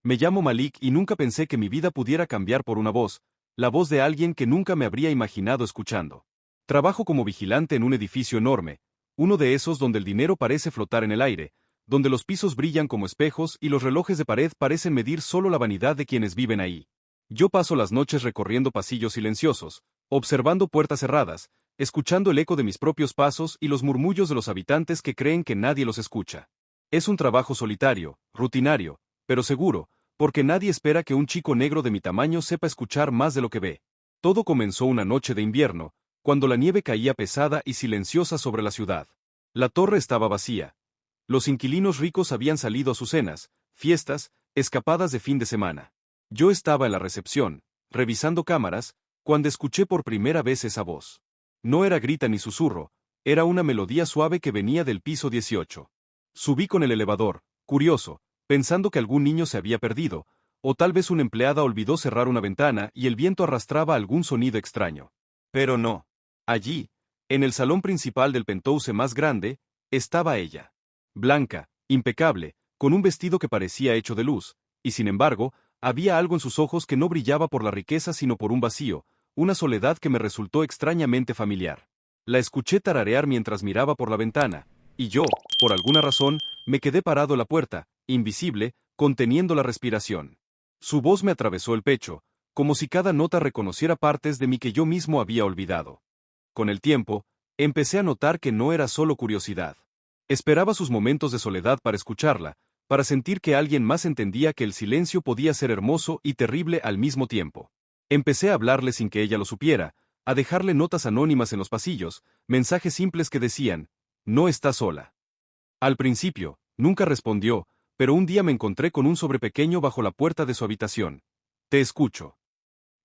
Me llamo Malik y nunca pensé que mi vida pudiera cambiar por una voz, la voz de alguien que nunca me habría imaginado escuchando. Trabajo como vigilante en un edificio enorme, uno de esos donde el dinero parece flotar en el aire, donde los pisos brillan como espejos y los relojes de pared parecen medir solo la vanidad de quienes viven ahí. Yo paso las noches recorriendo pasillos silenciosos, observando puertas cerradas, escuchando el eco de mis propios pasos y los murmullos de los habitantes que creen que nadie los escucha. Es un trabajo solitario, rutinario, pero seguro, porque nadie espera que un chico negro de mi tamaño sepa escuchar más de lo que ve. Todo comenzó una noche de invierno, cuando la nieve caía pesada y silenciosa sobre la ciudad. La torre estaba vacía. Los inquilinos ricos habían salido a sus cenas, fiestas, escapadas de fin de semana. Yo estaba en la recepción, revisando cámaras, cuando escuché por primera vez esa voz. No era grita ni susurro, era una melodía suave que venía del piso 18. Subí con el elevador, curioso, pensando que algún niño se había perdido, o tal vez una empleada olvidó cerrar una ventana y el viento arrastraba algún sonido extraño. Pero no. Allí, en el salón principal del penthouse más grande, estaba ella. Blanca, impecable, con un vestido que parecía hecho de luz, y sin embargo, había algo en sus ojos que no brillaba por la riqueza sino por un vacío, una soledad que me resultó extrañamente familiar. La escuché tararear mientras miraba por la ventana, y yo, por alguna razón, me quedé parado en la puerta, invisible, conteniendo la respiración. Su voz me atravesó el pecho, como si cada nota reconociera partes de mí que yo mismo había olvidado. Con el tiempo, empecé a notar que no era solo curiosidad. Esperaba sus momentos de soledad para escucharla, para sentir que alguien más entendía que el silencio podía ser hermoso y terrible al mismo tiempo. Empecé a hablarle sin que ella lo supiera, a dejarle notas anónimas en los pasillos, mensajes simples que decían, no está sola. Al principio, nunca respondió, pero un día me encontré con un sobre pequeño bajo la puerta de su habitación. Te escucho.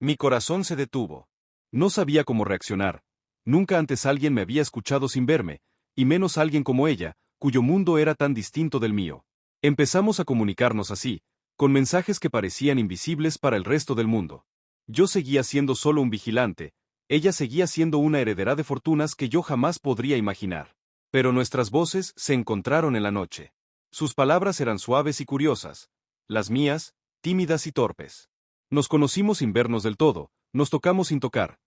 Mi corazón se detuvo. No sabía cómo reaccionar. Nunca antes alguien me había escuchado sin verme, y menos alguien como ella, cuyo mundo era tan distinto del mío. Empezamos a comunicarnos así, con mensajes que parecían invisibles para el resto del mundo. Yo seguía siendo solo un vigilante, ella seguía siendo una heredera de fortunas que yo jamás podría imaginar. Pero nuestras voces se encontraron en la noche. Sus palabras eran suaves y curiosas, las mías, tímidas y torpes. Nos conocimos sin vernos del todo, nos tocamos sin tocar.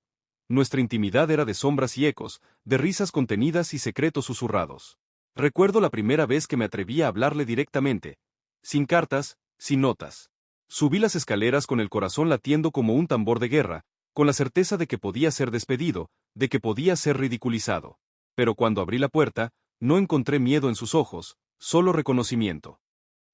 Nuestra intimidad era de sombras y ecos, de risas contenidas y secretos susurrados. Recuerdo la primera vez que me atreví a hablarle directamente, sin cartas, sin notas. Subí las escaleras con el corazón latiendo como un tambor de guerra, con la certeza de que podía ser despedido, de que podía ser ridiculizado. Pero cuando abrí la puerta, no encontré miedo en sus ojos, solo reconocimiento.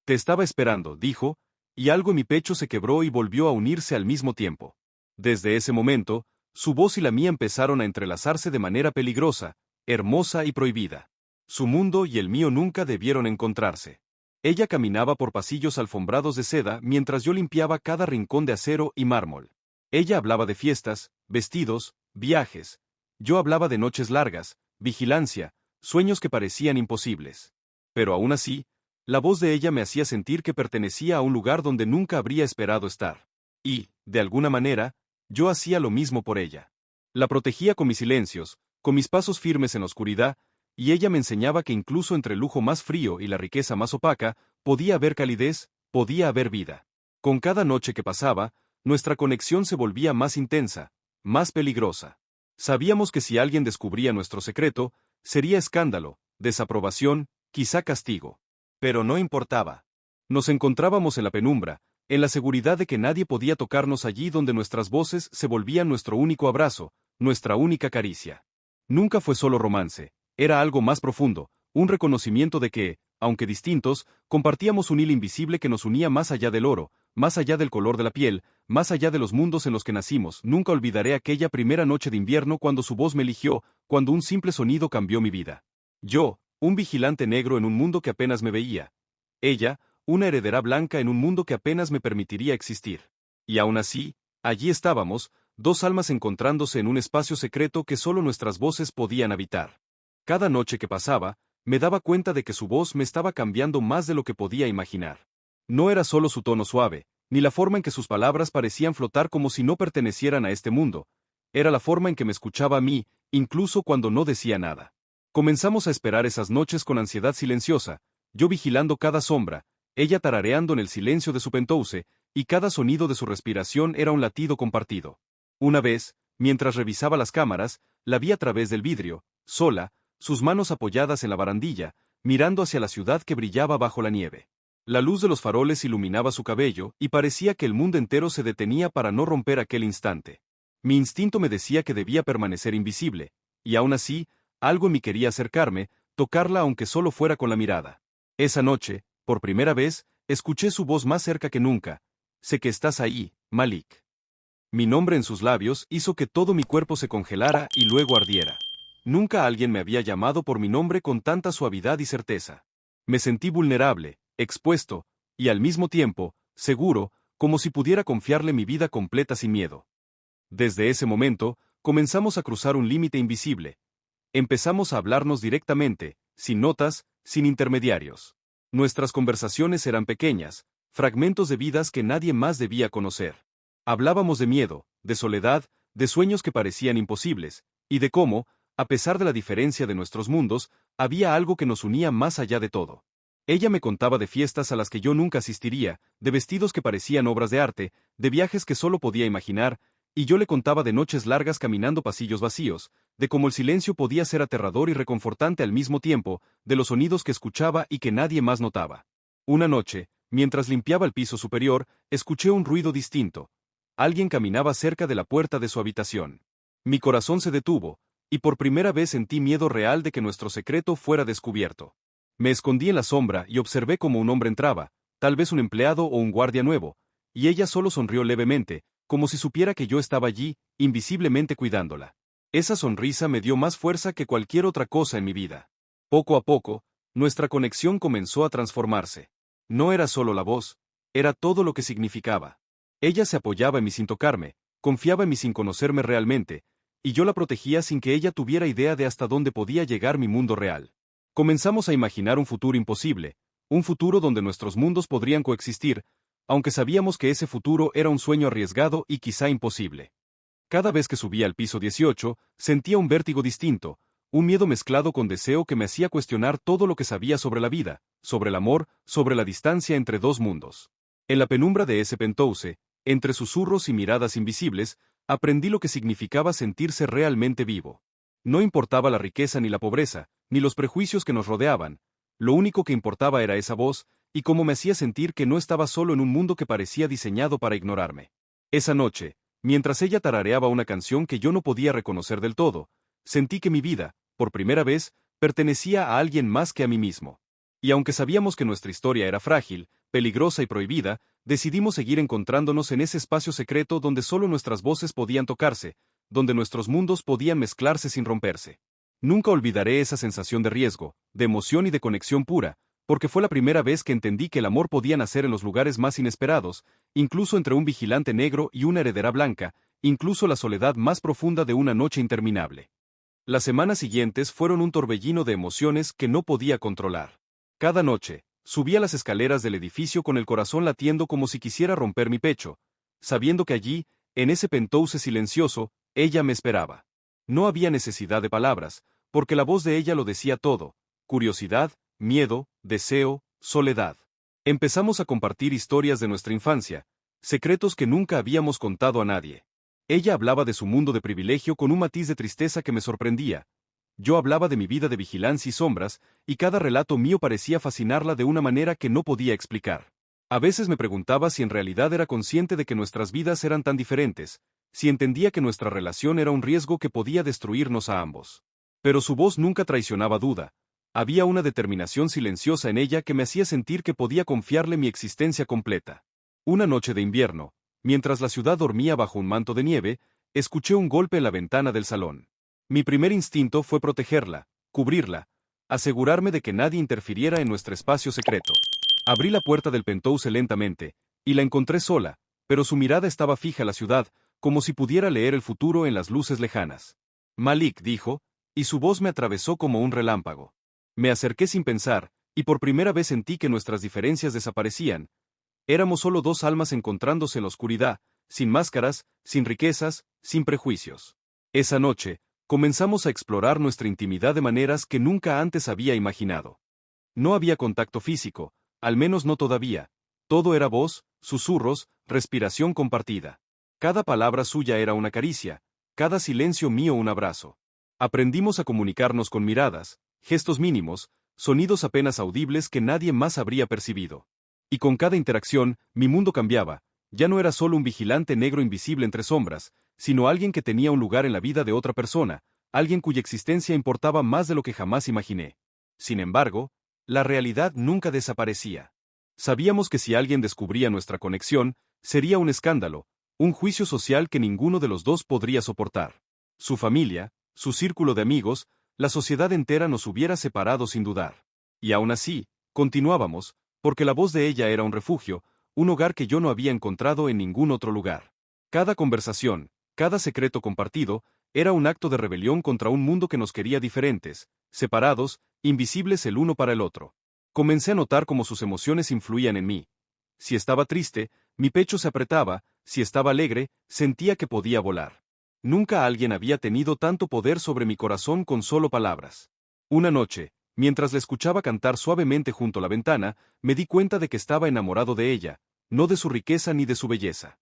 Te estaba esperando, dijo, y algo en mi pecho se quebró y volvió a unirse al mismo tiempo. Desde ese momento, su voz y la mía empezaron a entrelazarse de manera peligrosa, hermosa y prohibida. Su mundo y el mío nunca debieron encontrarse. Ella caminaba por pasillos alfombrados de seda mientras yo limpiaba cada rincón de acero y mármol. Ella hablaba de fiestas, vestidos, viajes. Yo hablaba de noches largas, vigilancia, sueños que parecían imposibles. Pero aún así, la voz de ella me hacía sentir que pertenecía a un lugar donde nunca habría esperado estar. Y, de alguna manera, yo hacía lo mismo por ella. La protegía con mis silencios, con mis pasos firmes en la oscuridad, y ella me enseñaba que incluso entre el lujo más frío y la riqueza más opaca, podía haber calidez, podía haber vida. Con cada noche que pasaba, nuestra conexión se volvía más intensa, más peligrosa. Sabíamos que si alguien descubría nuestro secreto, sería escándalo, desaprobación, quizá castigo. Pero no importaba. Nos encontrábamos en la penumbra, en la seguridad de que nadie podía tocarnos allí donde nuestras voces se volvían nuestro único abrazo, nuestra única caricia. Nunca fue solo romance, era algo más profundo, un reconocimiento de que, aunque distintos, compartíamos un hilo invisible que nos unía más allá del oro, más allá del color de la piel, más allá de los mundos en los que nacimos. Nunca olvidaré aquella primera noche de invierno cuando su voz me eligió, cuando un simple sonido cambió mi vida. Yo, un vigilante negro en un mundo que apenas me veía. Ella, una heredera blanca en un mundo que apenas me permitiría existir. Y aún así, allí estábamos, dos almas encontrándose en un espacio secreto que solo nuestras voces podían habitar. Cada noche que pasaba, me daba cuenta de que su voz me estaba cambiando más de lo que podía imaginar. No era solo su tono suave, ni la forma en que sus palabras parecían flotar como si no pertenecieran a este mundo. Era la forma en que me escuchaba a mí, incluso cuando no decía nada. Comenzamos a esperar esas noches con ansiedad silenciosa, yo vigilando cada sombra, ella tarareando en el silencio de su penthouse, y cada sonido de su respiración era un latido compartido. Una vez, mientras revisaba las cámaras, la vi a través del vidrio, sola, sus manos apoyadas en la barandilla, mirando hacia la ciudad que brillaba bajo la nieve. La luz de los faroles iluminaba su cabello, y parecía que el mundo entero se detenía para no romper aquel instante. Mi instinto me decía que debía permanecer invisible, y aún así, algo en mí quería acercarme, tocarla aunque solo fuera con la mirada. Esa noche, por primera vez, escuché su voz más cerca que nunca. Sé que estás ahí, Malik. Mi nombre en sus labios hizo que todo mi cuerpo se congelara y luego ardiera. Nunca alguien me había llamado por mi nombre con tanta suavidad y certeza. Me sentí vulnerable, expuesto, y al mismo tiempo, seguro, como si pudiera confiarle mi vida completa sin miedo. Desde ese momento, comenzamos a cruzar un límite invisible. Empezamos a hablarnos directamente, sin notas, sin intermediarios. Nuestras conversaciones eran pequeñas, fragmentos de vidas que nadie más debía conocer. Hablábamos de miedo, de soledad, de sueños que parecían imposibles, y de cómo, a pesar de la diferencia de nuestros mundos, había algo que nos unía más allá de todo. Ella me contaba de fiestas a las que yo nunca asistiría, de vestidos que parecían obras de arte, de viajes que solo podía imaginar, y yo le contaba de noches largas caminando pasillos vacíos, de cómo el silencio podía ser aterrador y reconfortante al mismo tiempo, de los sonidos que escuchaba y que nadie más notaba. Una noche, mientras limpiaba el piso superior, escuché un ruido distinto. Alguien caminaba cerca de la puerta de su habitación. Mi corazón se detuvo, y por primera vez sentí miedo real de que nuestro secreto fuera descubierto. Me escondí en la sombra y observé cómo un hombre entraba, tal vez un empleado o un guardia nuevo, y ella solo sonrió levemente, como si supiera que yo estaba allí, invisiblemente cuidándola. Esa sonrisa me dio más fuerza que cualquier otra cosa en mi vida. Poco a poco, nuestra conexión comenzó a transformarse. No era solo la voz, era todo lo que significaba. Ella se apoyaba en mí sin tocarme, confiaba en mí sin conocerme realmente, y yo la protegía sin que ella tuviera idea de hasta dónde podía llegar mi mundo real. Comenzamos a imaginar un futuro imposible, un futuro donde nuestros mundos podrían coexistir, aunque sabíamos que ese futuro era un sueño arriesgado y quizá imposible. Cada vez que subía al piso 18, sentía un vértigo distinto, un miedo mezclado con deseo que me hacía cuestionar todo lo que sabía sobre la vida, sobre el amor, sobre la distancia entre dos mundos. En la penumbra de ese penthouse, entre susurros y miradas invisibles, aprendí lo que significaba sentirse realmente vivo. No importaba la riqueza ni la pobreza, ni los prejuicios que nos rodeaban, lo único que importaba era esa voz, y cómo me hacía sentir que no estaba solo en un mundo que parecía diseñado para ignorarme. Esa noche, mientras ella tarareaba una canción que yo no podía reconocer del todo, sentí que mi vida, por primera vez, pertenecía a alguien más que a mí mismo. Y aunque sabíamos que nuestra historia era frágil, peligrosa y prohibida, decidimos seguir encontrándonos en ese espacio secreto donde solo nuestras voces podían tocarse, donde nuestros mundos podían mezclarse sin romperse. Nunca olvidaré esa sensación de riesgo, de emoción y de conexión pura, porque fue la primera vez que entendí que el amor podía nacer en los lugares más inesperados, incluso entre un vigilante negro y una heredera blanca, incluso la soledad más profunda de una noche interminable. Las semanas siguientes fueron un torbellino de emociones que no podía controlar. Cada noche, subía las escaleras del edificio con el corazón latiendo como si quisiera romper mi pecho, sabiendo que allí, en ese penthouse silencioso, ella me esperaba. No había necesidad de palabras, porque la voz de ella lo decía todo: curiosidad, miedo, deseo, soledad. Empezamos a compartir historias de nuestra infancia, secretos que nunca habíamos contado a nadie. Ella hablaba de su mundo de privilegio con un matiz de tristeza que me sorprendía. Yo hablaba de mi vida de vigilancia y sombras, y cada relato mío parecía fascinarla de una manera que no podía explicar. A veces me preguntaba si en realidad era consciente de que nuestras vidas eran tan diferentes, si entendía que nuestra relación era un riesgo que podía destruirnos a ambos. Pero su voz nunca traicionaba duda. Había una determinación silenciosa en ella que me hacía sentir que podía confiarle mi existencia completa. Una noche de invierno, mientras la ciudad dormía bajo un manto de nieve, escuché un golpe en la ventana del salón. Mi primer instinto fue protegerla, cubrirla, asegurarme de que nadie interfiriera en nuestro espacio secreto. Abrí la puerta del penthouse lentamente, y la encontré sola, pero su mirada estaba fija a la ciudad, como si pudiera leer el futuro en las luces lejanas. Malik, dijo, y su voz me atravesó como un relámpago. Me acerqué sin pensar, y por primera vez sentí que nuestras diferencias desaparecían. Éramos solo dos almas encontrándose en la oscuridad, sin máscaras, sin riquezas, sin prejuicios. Esa noche, comenzamos a explorar nuestra intimidad de maneras que nunca antes había imaginado. No había contacto físico, Al menos no todavía. Todo era voz, susurros, respiración compartida. Cada palabra suya era una caricia, cada silencio mío un abrazo. Aprendimos a comunicarnos con miradas, gestos mínimos, sonidos apenas audibles que nadie más habría percibido. Y con cada interacción, mi mundo cambiaba. Ya no era solo un vigilante negro invisible entre sombras, sino alguien que tenía un lugar en la vida de otra persona, alguien cuya existencia importaba más de lo que jamás imaginé. Sin embargo, la realidad nunca desaparecía. Sabíamos que si alguien descubría nuestra conexión, sería un escándalo, un juicio social que ninguno de los dos podría soportar. Su familia, su círculo de amigos, la sociedad entera nos hubiera separado sin dudar. Y aún así, continuábamos, porque la voz de ella era un refugio, un hogar que yo no había encontrado en ningún otro lugar. Cada conversación, cada secreto compartido, era un acto de rebelión contra un mundo que nos quería diferentes, separados, invisibles el uno para el otro. Comencé a notar cómo sus emociones influían en mí. Si estaba triste, mi pecho se apretaba, si estaba alegre, sentía que podía volar. Nunca alguien había tenido tanto poder sobre mi corazón con solo palabras. Una noche, mientras la escuchaba cantar suavemente junto a la ventana, me di cuenta de que estaba enamorado de ella, no de su riqueza ni de su belleza,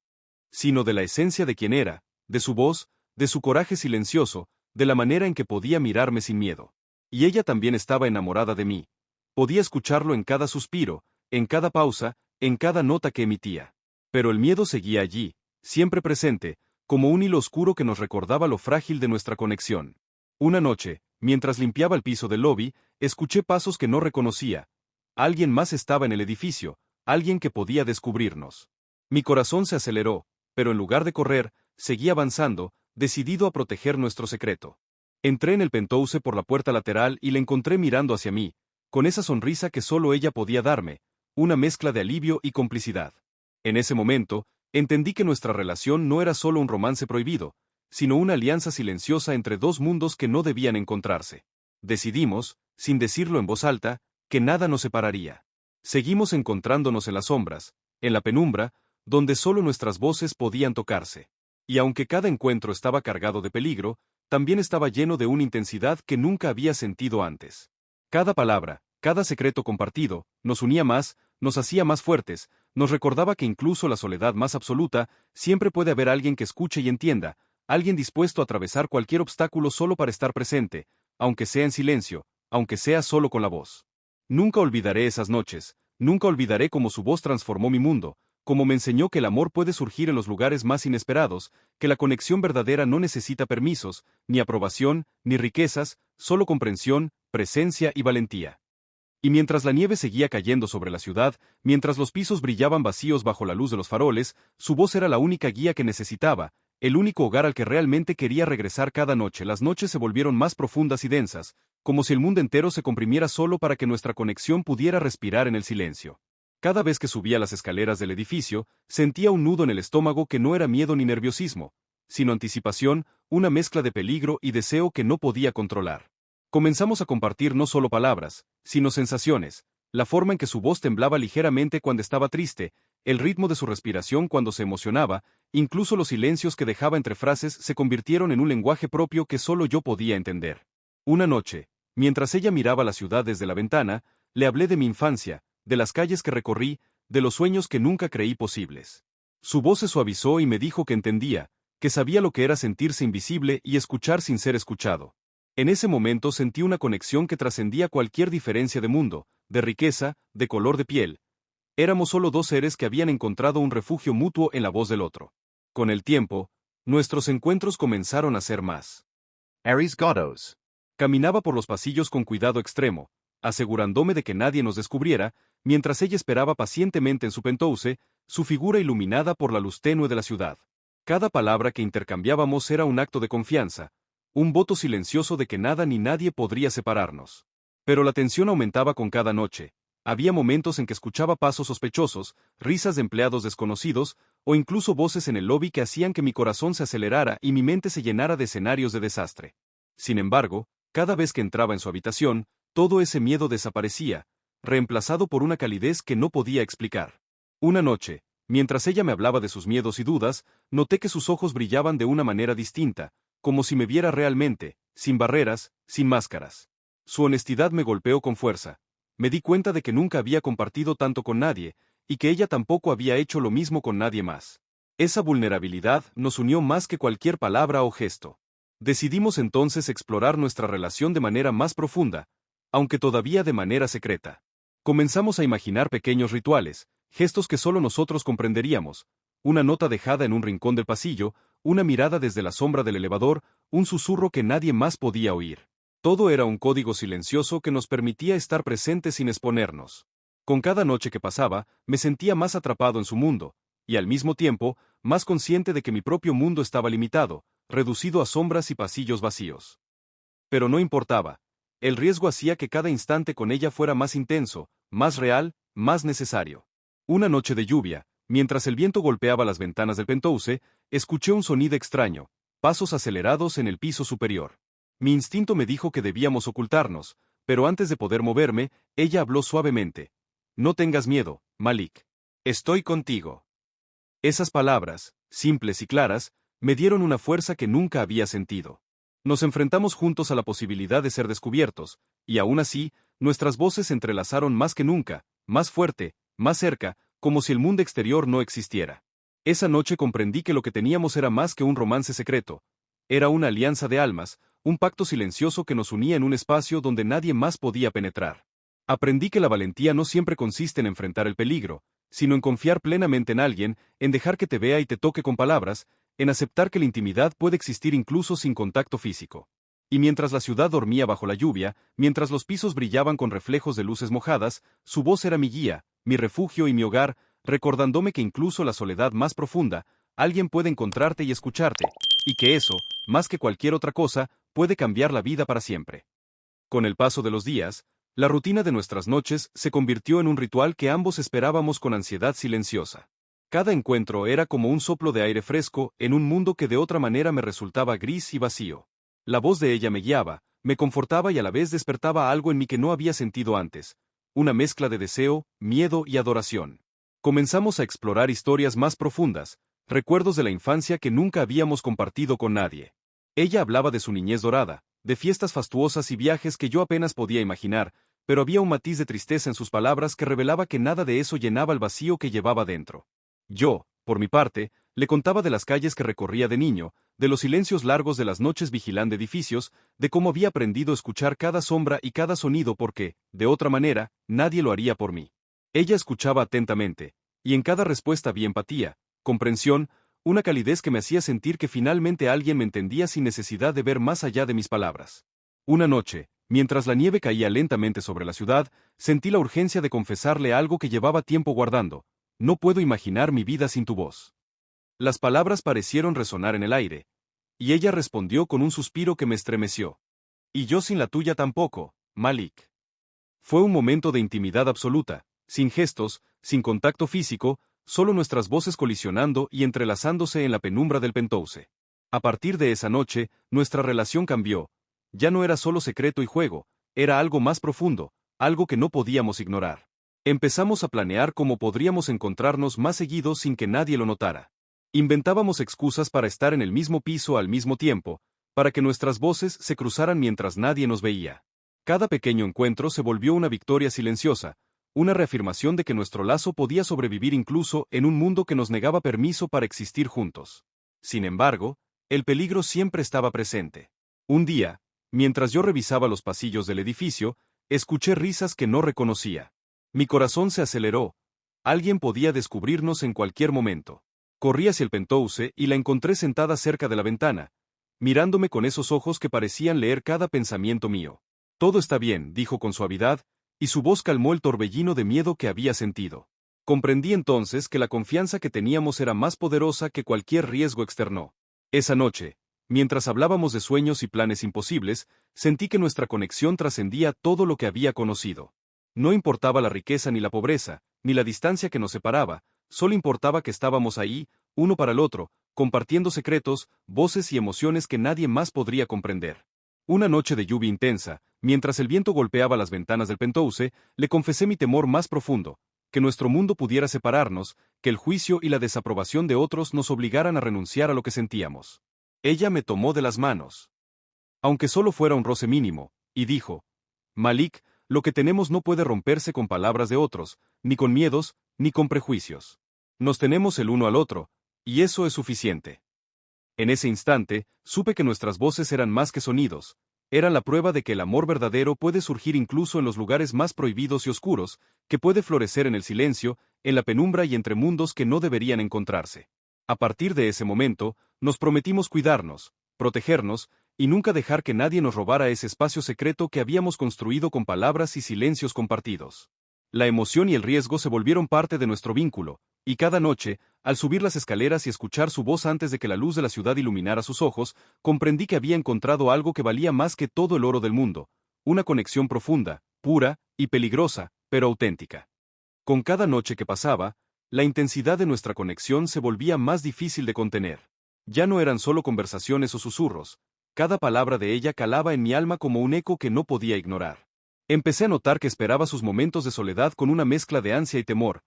sino de la esencia de quien era, de su voz, de su coraje silencioso, de la manera en que podía mirarme sin miedo. Y ella también estaba enamorada de mí. Podía escucharlo en cada suspiro, en cada pausa, en cada nota que emitía. Pero el miedo seguía allí, siempre presente, como un hilo oscuro que nos recordaba lo frágil de nuestra conexión. Una noche, mientras limpiaba el piso del lobby, escuché pasos que no reconocía. Alguien más estaba en el edificio, alguien que podía descubrirnos. Mi corazón se aceleró, pero en lugar de correr, seguí avanzando, decidido a proteger nuestro secreto. Entré en el penthouse por la puerta lateral y la encontré mirando hacia mí, con esa sonrisa que solo ella podía darme, una mezcla de alivio y complicidad. En ese momento, entendí que nuestra relación no era solo un romance prohibido, sino una alianza silenciosa entre dos mundos que no debían encontrarse. Decidimos, sin decirlo en voz alta, que nada nos separaría. Seguimos encontrándonos en las sombras, en la penumbra, donde solo nuestras voces podían tocarse. Y aunque cada encuentro estaba cargado de peligro, también estaba lleno de una intensidad que nunca había sentido antes. Cada palabra, cada secreto compartido, nos unía más, nos hacía más fuertes, nos recordaba que incluso la soledad más absoluta, siempre puede haber alguien que escuche y entienda, alguien dispuesto a atravesar cualquier obstáculo solo para estar presente, aunque sea en silencio, aunque sea solo con la voz. Nunca olvidaré esas noches, nunca olvidaré cómo su voz transformó mi mundo, cómo me enseñó que el amor puede surgir en los lugares más inesperados, que la conexión verdadera no necesita permisos, ni aprobación, ni riquezas, solo comprensión, presencia y valentía. Y mientras la nieve seguía cayendo sobre la ciudad, mientras los pisos brillaban vacíos bajo la luz de los faroles, su voz era la única guía que necesitaba, el único hogar al que realmente quería regresar cada noche. Las noches se volvieron más profundas y densas, como si el mundo entero se comprimiera solo para que nuestra conexión pudiera respirar en el silencio. Cada vez que subía las escaleras del edificio, sentía un nudo en el estómago que no era miedo ni nerviosismo, sino anticipación, una mezcla de peligro y deseo que no podía controlar. Comenzamos a compartir no solo palabras, sino sensaciones, la forma en que su voz temblaba ligeramente cuando estaba triste, el ritmo de su respiración cuando se emocionaba, incluso los silencios que dejaba entre frases se convirtieron en un lenguaje propio que solo yo podía entender. Una noche, mientras ella miraba la ciudad desde la ventana, le hablé de mi infancia, de las calles que recorrí, de los sueños que nunca creí posibles. Su voz se suavizó y me dijo que entendía, que sabía lo que era sentirse invisible y escuchar sin ser escuchado. En ese momento sentí una conexión que trascendía cualquier diferencia de mundo, de riqueza, de color de piel. Éramos solo dos seres que habían encontrado un refugio mutuo en la voz del otro. Con el tiempo, nuestros encuentros comenzaron a ser más. Aries Godos. Caminaba por los pasillos con cuidado extremo, asegurándome de que nadie nos descubriera, mientras ella esperaba pacientemente en su penthouse, su figura iluminada por la luz tenue de la ciudad. Cada palabra que intercambiábamos era un acto de confianza, un voto silencioso de que nada ni nadie podría separarnos. Pero la tensión aumentaba con cada noche. Había momentos en que escuchaba pasos sospechosos, risas de empleados desconocidos, o incluso voces en el lobby que hacían que mi corazón se acelerara y mi mente se llenara de escenarios de desastre. Sin embargo, cada vez que entraba en su habitación, todo ese miedo desaparecía, reemplazado por una calidez que no podía explicar. Una noche, mientras ella me hablaba de sus miedos y dudas, noté que sus ojos brillaban de una manera distinta, como si me viera realmente, sin barreras, sin máscaras. Su honestidad me golpeó con fuerza. me di cuenta de que nunca había compartido tanto con nadie, y que ella tampoco había hecho lo mismo con nadie más. Esa vulnerabilidad nos unió más que cualquier palabra o gesto. Decidimos entonces explorar nuestra relación de manera más profunda, aunque todavía de manera secreta. Comenzamos a imaginar pequeños rituales, gestos que solo nosotros comprenderíamos, una nota dejada en un rincón del pasillo, una mirada desde la sombra del elevador, un susurro que nadie más podía oír. Todo era un código silencioso que nos permitía estar presentes sin exponernos. Con cada noche que pasaba, me sentía más atrapado en su mundo, y al mismo tiempo, más consciente de que mi propio mundo estaba limitado, reducido a sombras y pasillos vacíos. Pero no importaba. El riesgo hacía que cada instante con ella fuera más intenso, más real, más necesario. Una noche de lluvia, mientras el viento golpeaba las ventanas del penthouse, escuché un sonido extraño, pasos acelerados en el piso superior. Mi instinto me dijo que debíamos ocultarnos, pero antes de poder moverme, ella habló suavemente. No tengas miedo, Malik. Estoy contigo. Esas palabras, simples y claras, me dieron una fuerza que nunca había sentido. Nos enfrentamos juntos a la posibilidad de ser descubiertos, y aún así, nuestras voces se entrelazaron más que nunca, más fuerte, más cerca, como si el mundo exterior no existiera. Esa noche comprendí que lo que teníamos era más que un romance secreto. Era una alianza de almas, un pacto silencioso que nos unía en un espacio donde nadie más podía penetrar. Aprendí que la valentía no siempre consiste en enfrentar el peligro, sino en confiar plenamente en alguien, en dejar que te vea y te toque con palabras, en aceptar que la intimidad puede existir incluso sin contacto físico. Y mientras la ciudad dormía bajo la lluvia, mientras los pisos brillaban con reflejos de luces mojadas, su voz era mi guía, mi refugio y mi hogar, recordándome que incluso la soledad más profunda, alguien puede encontrarte y escucharte, y que eso, más que cualquier otra cosa, puede cambiar la vida para siempre. Con el paso de los días, la rutina de nuestras noches se convirtió en un ritual que ambos esperábamos con ansiedad silenciosa. Cada encuentro era como un soplo de aire fresco en un mundo que de otra manera me resultaba gris y vacío. La voz de ella me guiaba, me confortaba y a la vez despertaba algo en mí que no había sentido antes, una mezcla de deseo, miedo y adoración. Comenzamos a explorar historias más profundas, recuerdos de la infancia que nunca habíamos compartido con nadie. Ella hablaba de su niñez dorada, de fiestas fastuosas y viajes que yo apenas podía imaginar, pero había un matiz de tristeza en sus palabras que revelaba que nada de eso llenaba el vacío que llevaba dentro. Yo, por mi parte, le contaba de las calles que recorría de niño, de los silencios largos de las noches vigilando edificios, de cómo había aprendido a escuchar cada sombra y cada sonido porque, de otra manera, nadie lo haría por mí. Ella escuchaba atentamente, y en cada respuesta había empatía, comprensión, una calidez que me hacía sentir que finalmente alguien me entendía sin necesidad de ver más allá de mis palabras. Una noche, mientras la nieve caía lentamente sobre la ciudad, sentí la urgencia de confesarle algo que llevaba tiempo guardando. No puedo imaginar mi vida sin tu voz. Las palabras parecieron resonar en el aire, y ella respondió con un suspiro que me estremeció. Y yo sin la tuya tampoco, Malik. Fue un momento de intimidad absoluta, sin gestos, sin contacto físico, solo nuestras voces colisionando y entrelazándose en la penumbra del penthouse. A partir de esa noche, nuestra relación cambió. Ya no era solo secreto y juego, era algo más profundo, algo que no podíamos ignorar. Empezamos a planear cómo podríamos encontrarnos más seguido sin que nadie lo notara. Inventábamos excusas para estar en el mismo piso al mismo tiempo, para que nuestras voces se cruzaran mientras nadie nos veía. Cada pequeño encuentro se volvió una victoria silenciosa, una reafirmación de que nuestro lazo podía sobrevivir incluso en un mundo que nos negaba permiso para existir juntos. Sin embargo, el peligro siempre estaba presente. Un día, mientras yo revisaba los pasillos del edificio, escuché risas que no reconocía. Mi corazón se aceleró. Alguien podía descubrirnos en cualquier momento. Corrí hacia el penthouse y la encontré sentada cerca de la ventana, mirándome con esos ojos que parecían leer cada pensamiento mío. Todo está bien, dijo con suavidad, y su voz calmó el torbellino de miedo que había sentido. Comprendí entonces que la confianza que teníamos era más poderosa que cualquier riesgo externo. Esa noche, mientras hablábamos de sueños y planes imposibles, sentí que nuestra conexión trascendía todo lo que había conocido. No importaba la riqueza ni la pobreza, ni la distancia que nos separaba, solo importaba que estábamos ahí, uno para el otro, compartiendo secretos, voces y emociones que nadie más podría comprender. Una noche de lluvia intensa, mientras el viento golpeaba las ventanas del penthouse, le confesé mi temor más profundo, que nuestro mundo pudiera separarnos, que el juicio y la desaprobación de otros nos obligaran a renunciar a lo que sentíamos. Ella me tomó de las manos, aunque solo fuera un roce mínimo, y dijo: Malik, Lo que tenemos no puede romperse con palabras de otros, ni con miedos, ni con prejuicios. Nos tenemos el uno al otro, y eso es suficiente. En ese instante, supe que nuestras voces eran más que sonidos, eran la prueba de que el amor verdadero puede surgir incluso en los lugares más prohibidos y oscuros, que puede florecer en el silencio, en la penumbra y entre mundos que no deberían encontrarse. A partir de ese momento, nos prometimos cuidarnos, protegernos, y nunca dejar que nadie nos robara ese espacio secreto que habíamos construido con palabras y silencios compartidos. La emoción y el riesgo se volvieron parte de nuestro vínculo, y cada noche, al subir las escaleras y escuchar su voz antes de que la luz de la ciudad iluminara sus ojos, comprendí que había encontrado algo que valía más que todo el oro del mundo, una conexión profunda, pura y peligrosa, pero auténtica. Con cada noche que pasaba, la intensidad de nuestra conexión se volvía más difícil de contener. Ya no eran solo conversaciones o susurros, cada palabra de ella calaba en mi alma como un eco que no podía ignorar. Empecé a notar que esperaba sus momentos de soledad con una mezcla de ansia y temor.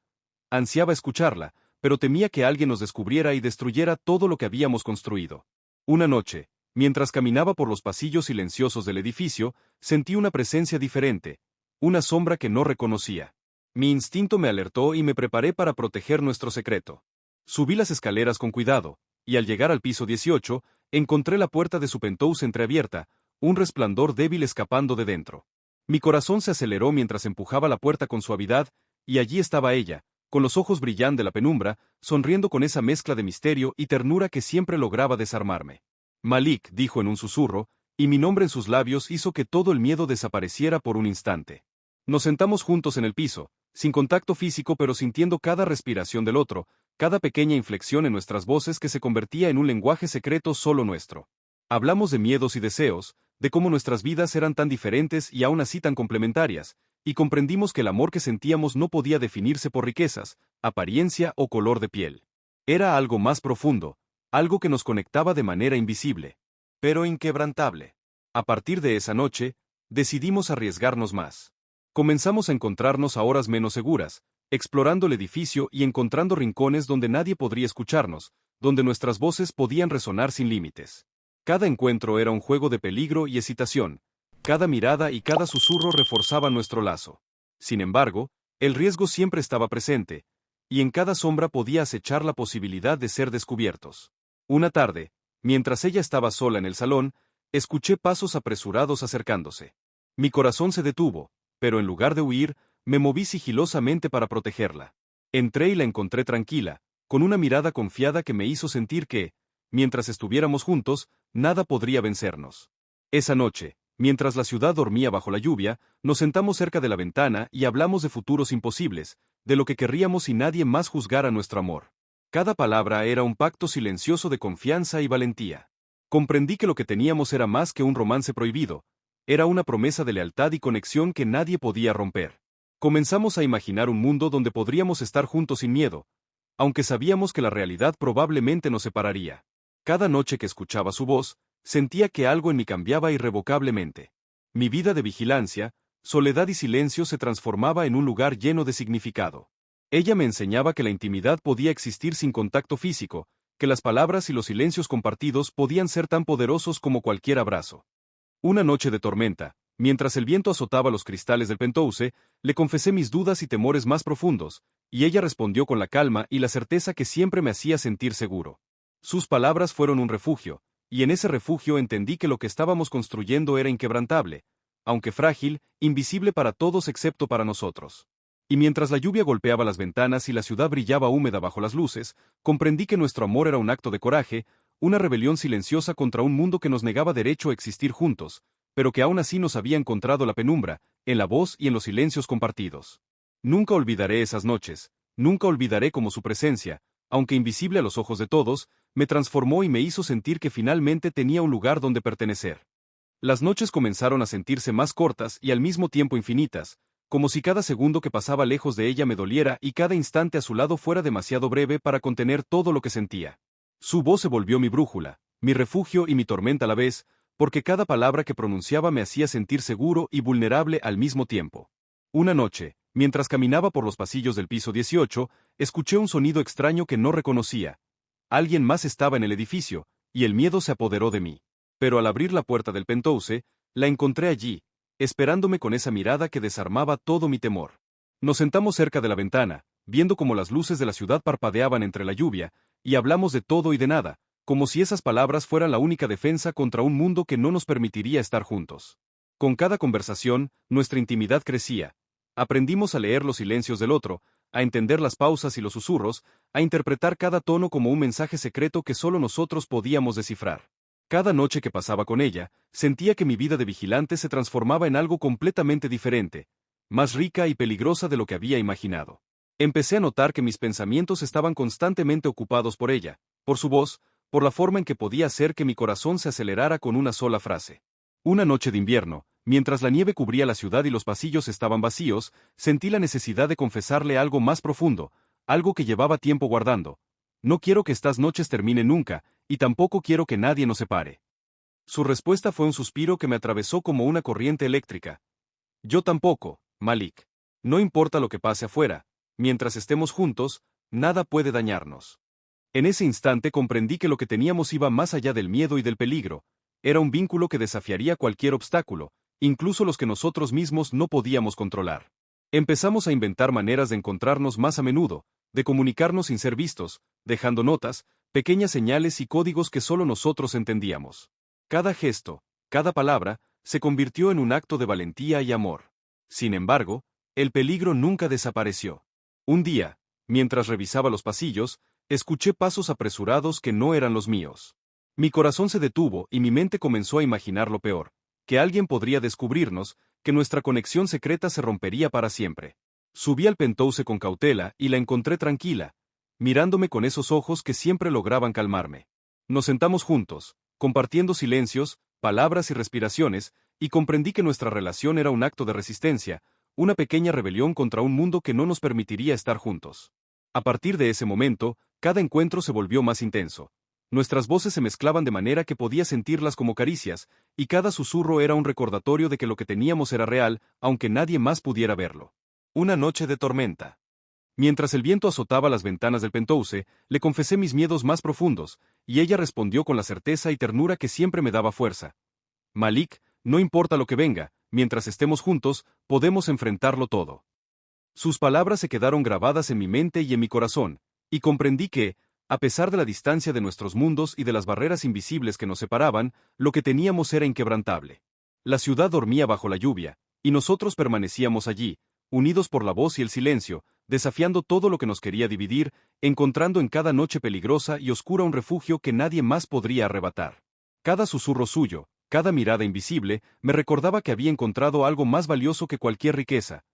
Ansiaba escucharla, pero temía que alguien nos descubriera y destruyera todo lo que habíamos construido. Una noche, mientras caminaba por los pasillos silenciosos del edificio, sentí una presencia diferente, una sombra que no reconocía. Mi instinto me alertó y me preparé para proteger nuestro secreto. Subí las escaleras con cuidado, y al llegar al piso 18, encontré la puerta de su penthouse entreabierta, un resplandor débil escapando de dentro. Mi corazón se aceleró mientras empujaba la puerta con suavidad, y allí estaba ella, con los ojos brillantes de la penumbra, sonriendo con esa mezcla de misterio y ternura que siempre lograba desarmarme. Malik, dijo en un susurro, y mi nombre en sus labios hizo que todo el miedo desapareciera por un instante. Nos sentamos juntos en el piso, sin contacto físico pero sintiendo cada respiración del otro, cada pequeña inflexión en nuestras voces que se convertía en un lenguaje secreto solo nuestro. Hablamos de miedos y deseos, de cómo nuestras vidas eran tan diferentes y aún así tan complementarias, y comprendimos que el amor que sentíamos no podía definirse por riquezas, apariencia o color de piel. Era algo más profundo, algo que nos conectaba de manera invisible, pero inquebrantable. A partir de esa noche, decidimos arriesgarnos más. Comenzamos a encontrarnos a horas menos seguras, explorando el edificio y encontrando rincones donde nadie podría escucharnos, donde nuestras voces podían resonar sin límites. Cada encuentro era un juego de peligro y excitación, cada mirada y cada susurro reforzaba nuestro lazo. Sin embargo, el riesgo siempre estaba presente, y en cada sombra podía acechar la posibilidad de ser descubiertos. Una tarde, mientras ella estaba sola en el salón, escuché pasos apresurados acercándose. Mi corazón se detuvo, pero en lugar de huir, me moví sigilosamente para protegerla. Entré y la encontré tranquila, con una mirada confiada que me hizo sentir que, mientras estuviéramos juntos, nada podría vencernos. Esa noche, mientras la ciudad dormía bajo la lluvia, nos sentamos cerca de la ventana y hablamos de futuros imposibles, de lo que querríamos si nadie más juzgara nuestro amor. Cada palabra era un pacto silencioso de confianza y valentía. Comprendí que lo que teníamos era más que un romance prohibido, era una promesa de lealtad y conexión que nadie podía romper. Comenzamos a imaginar un mundo donde podríamos estar juntos sin miedo, aunque sabíamos que la realidad probablemente nos separaría. Cada noche que escuchaba su voz, sentía que algo en mí cambiaba irrevocablemente. Mi vida de vigilancia, soledad y silencio se transformaba en un lugar lleno de significado. Ella me enseñaba que la intimidad podía existir sin contacto físico, que las palabras y los silencios compartidos podían ser tan poderosos como cualquier abrazo. Una noche de tormenta, mientras el viento azotaba los cristales del penthouse, le confesé mis dudas y temores más profundos, y ella respondió con la calma y la certeza que siempre me hacía sentir seguro. Sus palabras fueron un refugio, y en ese refugio entendí que lo que estábamos construyendo era inquebrantable, aunque frágil, invisible para todos excepto para nosotros. Y mientras la lluvia golpeaba las ventanas y la ciudad brillaba húmeda bajo las luces, comprendí que nuestro amor era un acto de coraje, una rebelión silenciosa contra un mundo que nos negaba derecho a existir juntos, pero que aún así nos había encontrado la penumbra, en la voz y en los silencios compartidos. Nunca olvidaré esas noches, nunca olvidaré cómo su presencia, aunque invisible a los ojos de todos, me transformó y me hizo sentir que finalmente tenía un lugar donde pertenecer. Las noches comenzaron a sentirse más cortas y al mismo tiempo infinitas, como si cada segundo que pasaba lejos de ella me doliera y cada instante a su lado fuera demasiado breve para contener todo lo que sentía. Su voz se volvió mi brújula, mi refugio y mi tormenta a la vez, porque cada palabra que pronunciaba me hacía sentir seguro y vulnerable al mismo tiempo. Una noche, mientras caminaba por los pasillos del piso 18, escuché un sonido extraño que no reconocía. Alguien más estaba en el edificio, y el miedo se apoderó de mí. Pero al abrir la puerta del penthouse, la encontré allí, esperándome con esa mirada que desarmaba todo mi temor. Nos sentamos cerca de la ventana, viendo cómo las luces de la ciudad parpadeaban entre la lluvia, y hablamos de todo y de nada, como si esas palabras fueran la única defensa contra un mundo que no nos permitiría estar juntos. Con cada conversación, nuestra intimidad crecía. Aprendimos a leer los silencios del otro, a entender las pausas y los susurros, a interpretar cada tono como un mensaje secreto que solo nosotros podíamos descifrar. Cada noche que pasaba con ella, sentía que mi vida de vigilante se transformaba en algo completamente diferente, más rica y peligrosa de lo que había imaginado. Empecé a notar que mis pensamientos estaban constantemente ocupados por ella, por su voz, por la forma en que podía hacer que mi corazón se acelerara con una sola frase. Una noche de invierno, mientras la nieve cubría la ciudad y los pasillos estaban vacíos, sentí la necesidad de confesarle algo más profundo, algo que llevaba tiempo guardando. No quiero que estas noches terminen nunca, y tampoco quiero que nadie nos separe. Su respuesta fue un suspiro que me atravesó como una corriente eléctrica. Yo tampoco, Malik. No importa lo que pase afuera, mientras estemos juntos, nada puede dañarnos. En ese instante comprendí que lo que teníamos iba más allá del miedo y del peligro. Era un vínculo que desafiaría cualquier obstáculo, incluso los que nosotros mismos no podíamos controlar. Empezamos a inventar maneras de encontrarnos más a menudo, de comunicarnos sin ser vistos, dejando notas, pequeñas señales y códigos que solo nosotros entendíamos. Cada gesto, cada palabra, se convirtió en un acto de valentía y amor. Sin embargo, el peligro nunca desapareció. Un día, mientras revisaba los pasillos, escuché pasos apresurados que no eran los míos. Mi corazón se detuvo y mi mente comenzó a imaginar lo peor, que alguien podría descubrirnos, que nuestra conexión secreta se rompería para siempre. Subí al penthouse con cautela y la encontré tranquila, mirándome con esos ojos que siempre lograban calmarme. Nos sentamos juntos, compartiendo silencios, palabras y respiraciones, y comprendí que nuestra relación era un acto de resistencia, una pequeña rebelión contra un mundo que no nos permitiría estar juntos. A partir de ese momento, cada encuentro se volvió más intenso. Nuestras voces se mezclaban de manera que podía sentirlas como caricias, y cada susurro era un recordatorio de que lo que teníamos era real, aunque nadie más pudiera verlo. Una noche de tormenta. Mientras el viento azotaba las ventanas del penthouse, le confesé mis miedos más profundos, y ella respondió con la certeza y ternura que siempre me daba fuerza. Malik, no importa lo que venga, mientras estemos juntos, podemos enfrentarlo todo. Sus palabras se quedaron grabadas en mi mente y en mi corazón, y comprendí que, a pesar de la distancia de nuestros mundos y de las barreras invisibles que nos separaban, lo que teníamos era inquebrantable. La ciudad dormía bajo la lluvia, y nosotros permanecíamos allí, unidos por la voz y el silencio, desafiando todo lo que nos quería dividir, encontrando en cada noche peligrosa y oscura un refugio que nadie más podría arrebatar. Cada susurro suyo, cada mirada invisible, me recordaba que había encontrado algo más valioso que cualquier riqueza.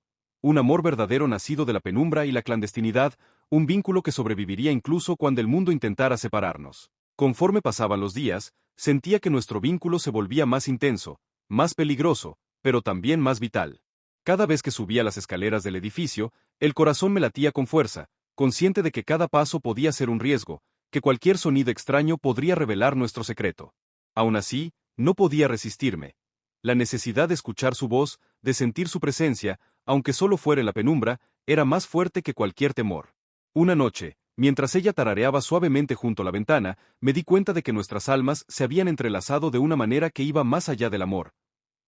Un amor verdadero nacido de la penumbra y la clandestinidad, un vínculo que sobreviviría incluso cuando el mundo intentara separarnos. Conforme pasaban los días, sentía que nuestro vínculo se volvía más intenso, más peligroso, pero también más vital. Cada vez que subía las escaleras del edificio, el corazón me latía con fuerza, consciente de que cada paso podía ser un riesgo, que cualquier sonido extraño podría revelar nuestro secreto. Aún así, no podía resistirme. La necesidad de escuchar su voz, de sentir su presencia, aunque solo fuera en la penumbra, era más fuerte que cualquier temor. Una noche, mientras ella tarareaba suavemente junto a la ventana, me di cuenta de que nuestras almas se habían entrelazado de una manera que iba más allá del amor.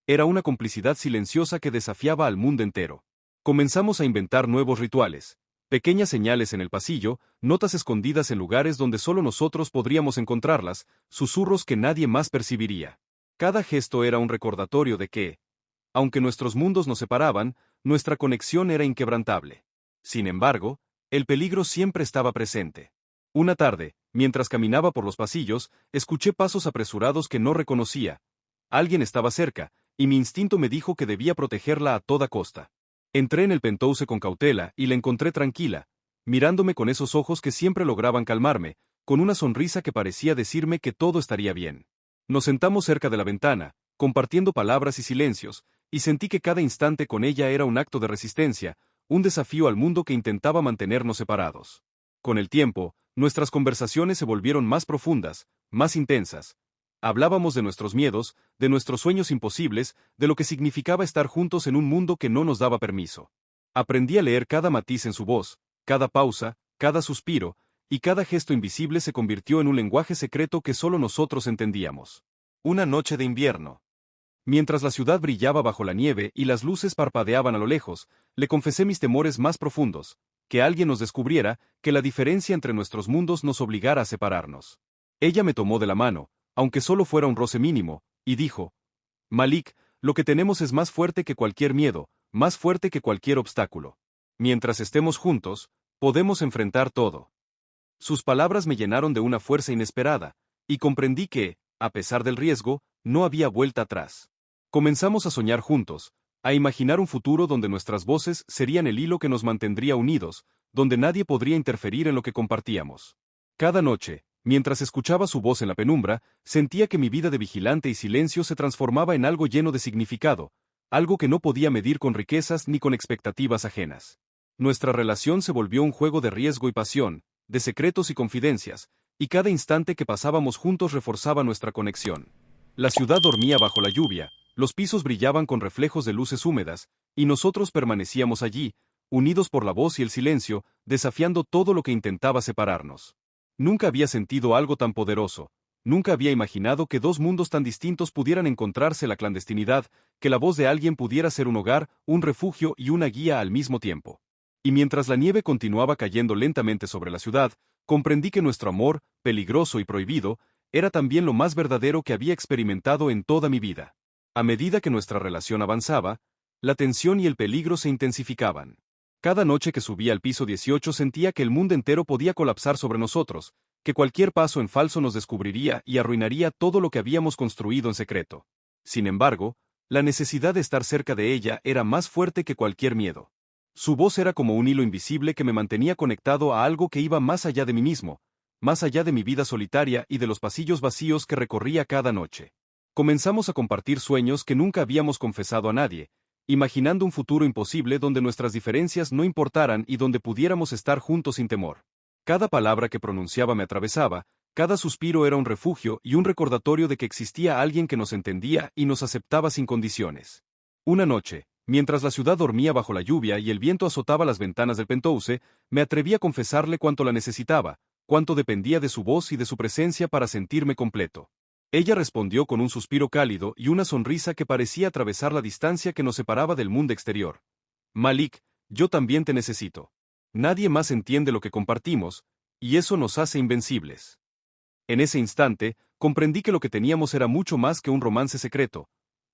Era una complicidad silenciosa que desafiaba al mundo entero. Comenzamos a inventar nuevos rituales, pequeñas señales en el pasillo, notas escondidas en lugares donde solo nosotros podríamos encontrarlas, susurros que nadie más percibiría. Cada gesto era un recordatorio de que, aunque nuestros mundos nos separaban, nuestra conexión era inquebrantable. Sin embargo, el peligro siempre estaba presente. Una tarde, mientras caminaba por los pasillos, escuché pasos apresurados que no reconocía. Alguien estaba cerca, y mi instinto me dijo que debía protegerla a toda costa. Entré en el penthouse con cautela y la encontré tranquila, mirándome con esos ojos que siempre lograban calmarme, con una sonrisa que parecía decirme que todo estaría bien. Nos sentamos cerca de la ventana, compartiendo palabras y silencios, y sentí que cada instante con ella era un acto de resistencia, un desafío al mundo que intentaba mantenernos separados. Con el tiempo, nuestras conversaciones se volvieron más profundas, más intensas. Hablábamos de nuestros miedos, de nuestros sueños imposibles, de lo que significaba estar juntos en un mundo que no nos daba permiso. Aprendí a leer cada matiz en su voz, cada pausa, cada suspiro, y cada gesto invisible se convirtió en un lenguaje secreto que solo nosotros entendíamos. Una noche de invierno. Mientras la ciudad brillaba bajo la nieve y las luces parpadeaban a lo lejos, le confesé mis temores más profundos, que alguien nos descubriera, que la diferencia entre nuestros mundos nos obligara a separarnos. Ella me tomó de la mano, aunque solo fuera un roce mínimo, y dijo: Malik, lo que tenemos es más fuerte que cualquier miedo, más fuerte que cualquier obstáculo. Mientras estemos juntos, podemos enfrentar todo. Sus palabras me llenaron de una fuerza inesperada, y comprendí que, a pesar del riesgo, no había vuelta atrás. Comenzamos a soñar juntos, a imaginar un futuro donde nuestras voces serían el hilo que nos mantendría unidos, donde nadie podría interferir en lo que compartíamos. Cada noche, mientras escuchaba su voz en la penumbra, sentía que mi vida de vigilante y silencio se transformaba en algo lleno de significado, algo que no podía medir con riquezas ni con expectativas ajenas. Nuestra relación se volvió un juego de riesgo y pasión, de secretos y confidencias, y cada instante que pasábamos juntos reforzaba nuestra conexión. La ciudad dormía bajo la lluvia, los pisos brillaban con reflejos de luces húmedas, y nosotros permanecíamos allí, unidos por la voz y el silencio, desafiando todo lo que intentaba separarnos. Nunca había sentido algo tan poderoso, nunca había imaginado que dos mundos tan distintos pudieran encontrarse en la clandestinidad, que la voz de alguien pudiera ser un hogar, un refugio y una guía al mismo tiempo. Y mientras la nieve continuaba cayendo lentamente sobre la ciudad, comprendí que nuestro amor, peligroso y prohibido, era también lo más verdadero que había experimentado en toda mi vida. A medida que nuestra relación avanzaba, la tensión y el peligro se intensificaban. Cada noche que subía al piso 18 sentía que el mundo entero podía colapsar sobre nosotros, que cualquier paso en falso nos descubriría y arruinaría todo lo que habíamos construido en secreto. Sin embargo, la necesidad de estar cerca de ella era más fuerte que cualquier miedo. Su voz era como un hilo invisible que me mantenía conectado a algo que iba más allá de mí mismo, más allá de mi vida solitaria y de los pasillos vacíos que recorría cada noche. Comenzamos a compartir sueños que nunca habíamos confesado a nadie, imaginando un futuro imposible donde nuestras diferencias no importaran y donde pudiéramos estar juntos sin temor. Cada palabra que pronunciaba me atravesaba, cada suspiro era un refugio y un recordatorio de que existía alguien que nos entendía y nos aceptaba sin condiciones. Una noche, mientras la ciudad dormía bajo la lluvia y el viento azotaba las ventanas del penthouse, me atreví a confesarle cuánto la necesitaba, cuánto dependía de su voz y de su presencia para sentirme completo. Ella respondió con un suspiro cálido y una sonrisa que parecía atravesar la distancia que nos separaba del mundo exterior. Malik, yo también te necesito. Nadie más entiende lo que compartimos, y eso nos hace invencibles. En ese instante, comprendí que lo que teníamos era mucho más que un romance secreto.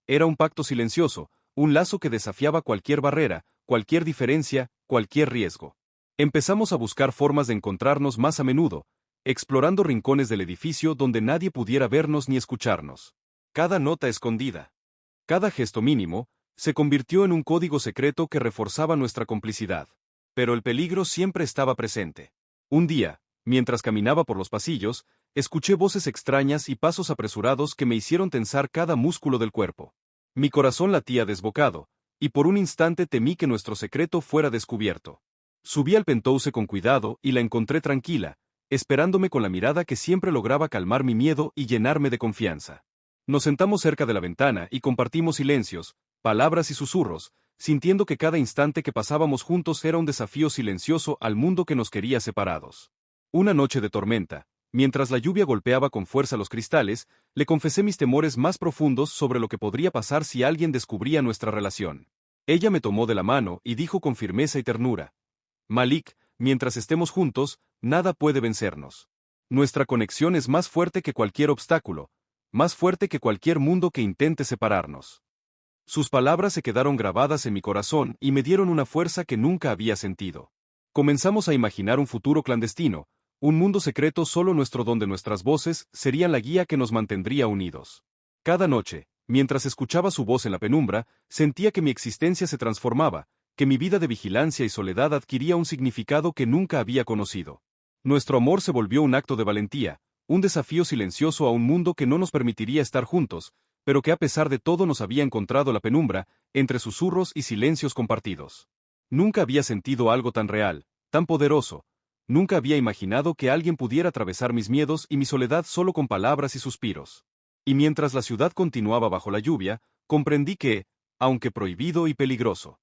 Era un pacto silencioso, un lazo que desafiaba cualquier barrera, cualquier diferencia, cualquier riesgo. Empezamos a buscar formas de encontrarnos más a menudo, explorando rincones del edificio donde nadie pudiera vernos ni escucharnos. Cada nota escondida, cada gesto mínimo, se convirtió en un código secreto que reforzaba nuestra complicidad. Pero el peligro siempre estaba presente. Un día, mientras caminaba por los pasillos, escuché voces extrañas y pasos apresurados que me hicieron tensar cada músculo del cuerpo. Mi corazón latía desbocado, y por un instante temí que nuestro secreto fuera descubierto. Subí al penthouse con cuidado y la encontré tranquila, esperándome con la mirada que siempre lograba calmar mi miedo y llenarme de confianza. Nos sentamos cerca de la ventana y compartimos silencios, palabras y susurros, sintiendo que cada instante que pasábamos juntos era un desafío silencioso al mundo que nos quería separados. Una noche de tormenta, mientras la lluvia golpeaba con fuerza los cristales, le confesé mis temores más profundos sobre lo que podría pasar si alguien descubría nuestra relación. Ella me tomó de la mano y dijo con firmeza y ternura: Malik, mientras estemos juntos, nada puede vencernos. Nuestra conexión es más fuerte que cualquier obstáculo, más fuerte que cualquier mundo que intente separarnos. Sus palabras se quedaron grabadas en mi corazón y me dieron una fuerza que nunca había sentido. Comenzamos a imaginar un futuro clandestino, un mundo secreto solo nuestro donde nuestras voces serían la guía que nos mantendría unidos. Cada noche, mientras escuchaba su voz en la penumbra, sentía que mi existencia se transformaba, que mi vida de vigilancia y soledad adquiría un significado que nunca había conocido. Nuestro amor se volvió un acto de valentía, un desafío silencioso a un mundo que no nos permitiría estar juntos, pero que a pesar de todo nos había encontrado la penumbra, entre susurros y silencios compartidos. Nunca había sentido algo tan real, tan poderoso. Nunca había imaginado que alguien pudiera atravesar mis miedos y mi soledad solo con palabras y suspiros. Y mientras la ciudad continuaba bajo la lluvia, comprendí que, aunque prohibido y peligroso,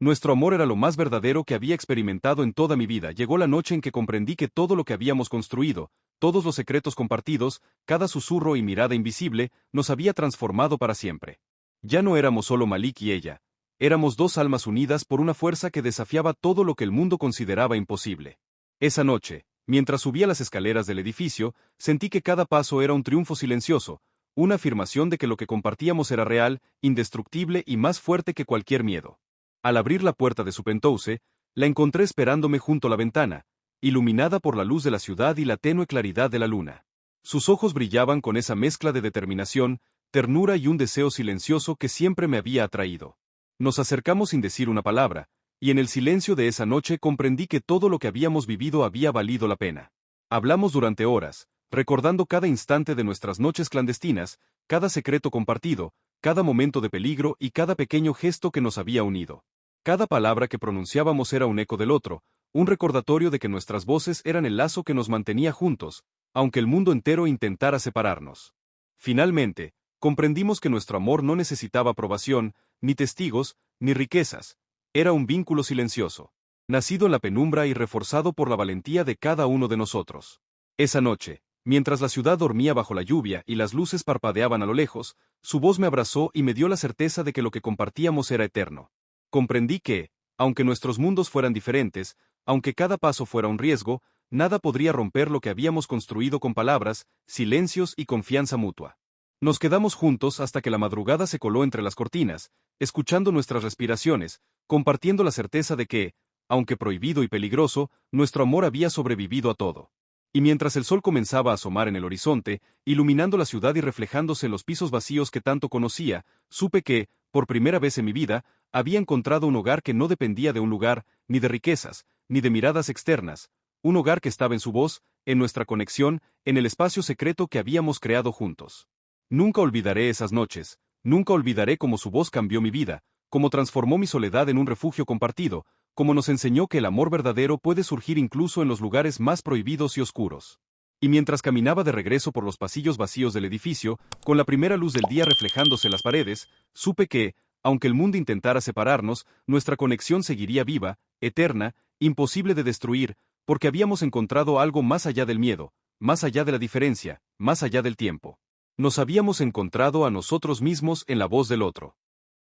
nuestro amor era lo más verdadero que había experimentado en toda mi vida. Llegó la noche en que comprendí que todo lo que habíamos construido, todos los secretos compartidos, cada susurro y mirada invisible, nos había transformado para siempre. Ya no éramos solo Malik y ella. Éramos dos almas unidas por una fuerza que desafiaba todo lo que el mundo consideraba imposible. Esa noche, mientras subía las escaleras del edificio, sentí que cada paso era un triunfo silencioso, una afirmación de que lo que compartíamos era real, indestructible y más fuerte que cualquier miedo. Al abrir la puerta de su penthouse, la encontré esperándome junto a la ventana, iluminada por la luz de la ciudad y la tenue claridad de la luna. Sus ojos brillaban con esa mezcla de determinación, ternura y un deseo silencioso que siempre me había atraído. Nos acercamos sin decir una palabra, y en el silencio de esa noche comprendí que todo lo que habíamos vivido había valido la pena. Hablamos durante horas, recordando cada instante de nuestras noches clandestinas, cada secreto compartido, cada momento de peligro y cada pequeño gesto que nos había unido. Cada palabra que pronunciábamos era un eco del otro, un recordatorio de que nuestras voces eran el lazo que nos mantenía juntos, aunque el mundo entero intentara separarnos. Finalmente, comprendimos que nuestro amor no necesitaba aprobación, ni testigos, ni riquezas. Era un vínculo silencioso, nacido en la penumbra y reforzado por la valentía de cada uno de nosotros. Esa noche, mientras la ciudad dormía bajo la lluvia y las luces parpadeaban a lo lejos, su voz me abrazó y me dio la certeza de que lo que compartíamos era eterno. Comprendí que, aunque nuestros mundos fueran diferentes, aunque cada paso fuera un riesgo, nada podría romper lo que habíamos construido con palabras, silencios y confianza mutua. Nos quedamos juntos hasta que la madrugada se coló entre las cortinas, escuchando nuestras respiraciones, compartiendo la certeza de que, aunque prohibido y peligroso, nuestro amor había sobrevivido a todo. Y mientras el sol comenzaba a asomar en el horizonte, iluminando la ciudad y reflejándose en los pisos vacíos que tanto conocía, supe que, por primera vez en mi vida, había encontrado un hogar que no dependía de un lugar, ni de riquezas, ni de miradas externas, un hogar que estaba en su voz, en nuestra conexión, en el espacio secreto que habíamos creado juntos. Nunca olvidaré esas noches, nunca olvidaré cómo su voz cambió mi vida, cómo transformó mi soledad en un refugio compartido, cómo nos enseñó que el amor verdadero puede surgir incluso en los lugares más prohibidos y oscuros. Y mientras caminaba de regreso por los pasillos vacíos del edificio, con la primera luz del día reflejándose en las paredes, supe que, aunque el mundo intentara separarnos, nuestra conexión seguiría viva, eterna, imposible de destruir, porque habíamos encontrado algo más allá del miedo, más allá de la diferencia, más allá del tiempo. Nos habíamos encontrado a nosotros mismos en la voz del otro.